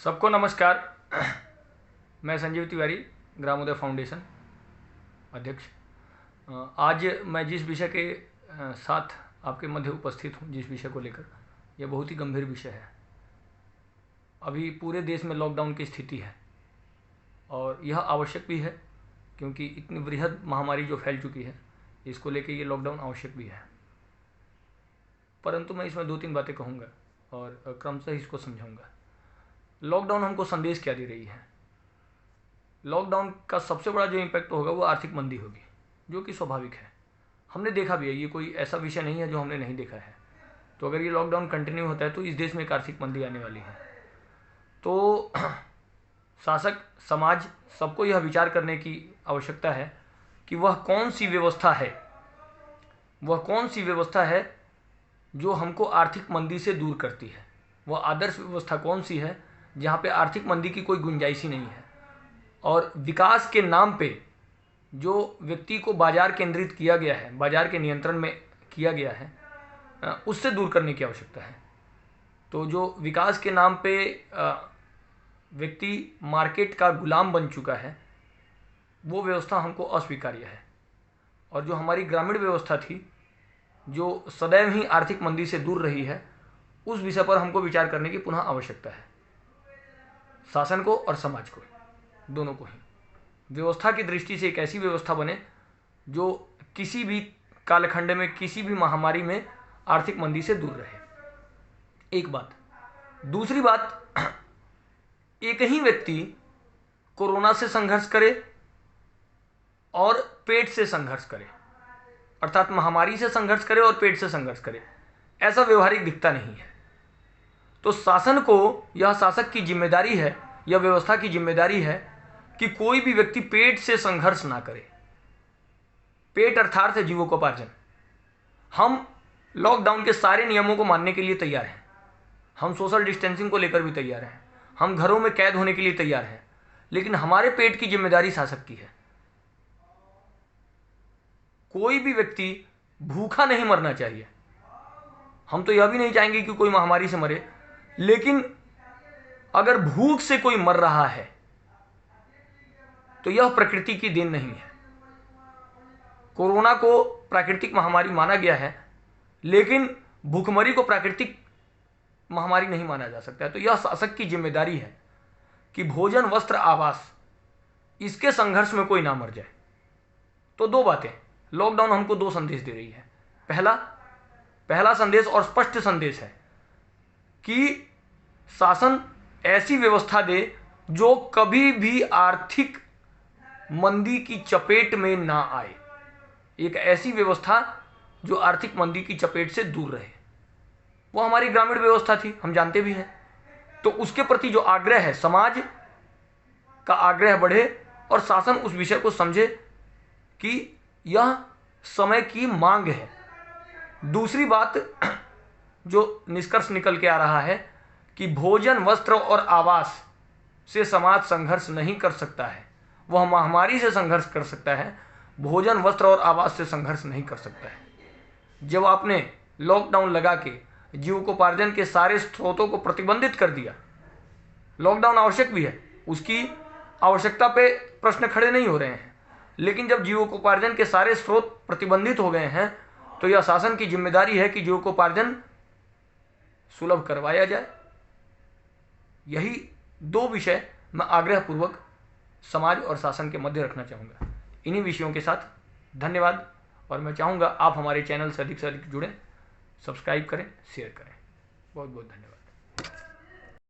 सबको नमस्कार। मैं संजीव तिवारी, ग्रामोदय फाउंडेशन अध्यक्ष। आज मैं जिस विषय के साथ आपके मध्य उपस्थित हूँ, जिस विषय को लेकर, यह बहुत ही गंभीर विषय है। अभी पूरे देश में लॉकडाउन की स्थिति है और यह आवश्यक भी है, क्योंकि इतनी बृहद महामारी जो फैल चुकी है, इसको लेकर ये लॉकडाउन आवश्यक भी है। परंतु मैं इसमें 2-3 बातें कहूँगा और क्रमशः इसको समझाऊँगा। लॉकडाउन हमको संदेश क्या दे रही है? लॉकडाउन का सबसे बड़ा जो इम्पैक्ट होगा वो आर्थिक मंदी होगी, जो कि स्वाभाविक है। हमने देखा भी है, ये कोई ऐसा विषय नहीं है जो हमने नहीं देखा है। तो अगर ये लॉकडाउन कंटिन्यू होता है तो इस देश में एक आर्थिक मंदी आने वाली है। तो शासक, समाज, सबको यह विचार करने की आवश्यकता है कि वह कौन सी व्यवस्था है जो हमको आर्थिक मंदी से दूर करती है। वह आदर्श व्यवस्था कौन सी है जहाँ पे आर्थिक मंदी की कोई गुंजाइश ही नहीं है, और विकास के नाम पे जो व्यक्ति को बाजार केंद्रित किया गया है, बाजार के नियंत्रण में किया गया है, उससे दूर करने की आवश्यकता है। तो जो विकास के नाम पे व्यक्ति मार्केट का गुलाम बन चुका है, वो व्यवस्था हमको अस्वीकार्य है। और जो हमारी ग्रामीण व्यवस्था थी, जो सदैव ही आर्थिक मंदी से दूर रही है, उस विषय पर हमको विचार करने की पुनः आवश्यकता है। शासन को और समाज को, दोनों को ही व्यवस्था की दृष्टि से एक ऐसी व्यवस्था बने जो किसी भी कालखंड में, किसी भी महामारी में आर्थिक मंदी से दूर रहे। एक बात। दूसरी बात, एक ही व्यक्ति कोरोना से संघर्ष करे और पेट से संघर्ष करे, अर्थात महामारी से संघर्ष करे और पेट से संघर्ष करे, ऐसा व्यवहारिक दिखता नहीं है। तो शासन को, यह शासक की जिम्मेदारी है, यह व्यवस्था की जिम्मेदारी है कि कोई भी व्यक्ति पेट से संघर्ष ना करे। पेट अर्थात है जीविकोपार्जन। हम लॉकडाउन के सारे नियमों को मानने के लिए तैयार हैं, हम सोशल डिस्टेंसिंग को लेकर भी तैयार हैं, हम घरों में कैद होने के लिए तैयार हैं, लेकिन हमारे पेट की जिम्मेदारी शासक की है। कोई भी व्यक्ति भूखा नहीं मरना चाहिए। हम तो यह भी नहीं चाहेंगे कि कोई महामारी से मरे, लेकिन अगर भूख से कोई मर रहा है तो यह प्रकृति की देन नहीं है। कोरोना को प्राकृतिक महामारी माना गया है, लेकिन भूखमरी को प्राकृतिक महामारी नहीं माना जा सकता है। तो यह शासक की जिम्मेदारी है कि भोजन, वस्त्र, आवास, इसके संघर्ष में कोई ना मर जाए। तो 2 बातें, लॉकडाउन हमको 2 संदेश दे रही है। पहला संदेश और स्पष्ट संदेश है कि शासन ऐसी व्यवस्था दे जो कभी भी आर्थिक मंदी की चपेट में ना आए। एक ऐसी व्यवस्था जो आर्थिक मंदी की चपेट से दूर रहे। वो हमारी ग्रामीण व्यवस्था थी, हम जानते भी हैं। तो उसके प्रति जो आग्रह है, समाज का आग्रह बढ़े और शासन उस विषय को समझे कि यह समय की मांग है। दूसरी बात जो निष्कर्ष निकल के आ रहा है कि भोजन, वस्त्र और आवास से समाज संघर्ष नहीं कर सकता है, वह महामारी से संघर्ष कर सकता है, भोजन, वस्त्र और आवास से संघर्ष नहीं कर सकता है। जब आपने लॉकडाउन लगा के जीविकोपार्जन के सारे स्रोतों को प्रतिबंधित कर दिया, लॉकडाउन आवश्यक भी है, उसकी आवश्यकता पे प्रश्न खड़े नहीं हो रहे हैं, लेकिन जब जीविकोपार्जन के सारे स्रोत प्रतिबंधित हो गए हैं तो यह शासन की जिम्मेदारी है कि जीविकोपार्जन सुलभ करवाया जाए। यही 2 विषय मैं आग्रहपूर्वक समाज और शासन के मध्य रखना चाहूँगा। इन्हीं विषयों के साथ धन्यवाद, और मैं चाहूँगा आप हमारे चैनल से अधिक जुड़ें, सब्सक्राइब करें, शेयर करें। बहुत बहुत धन्यवाद।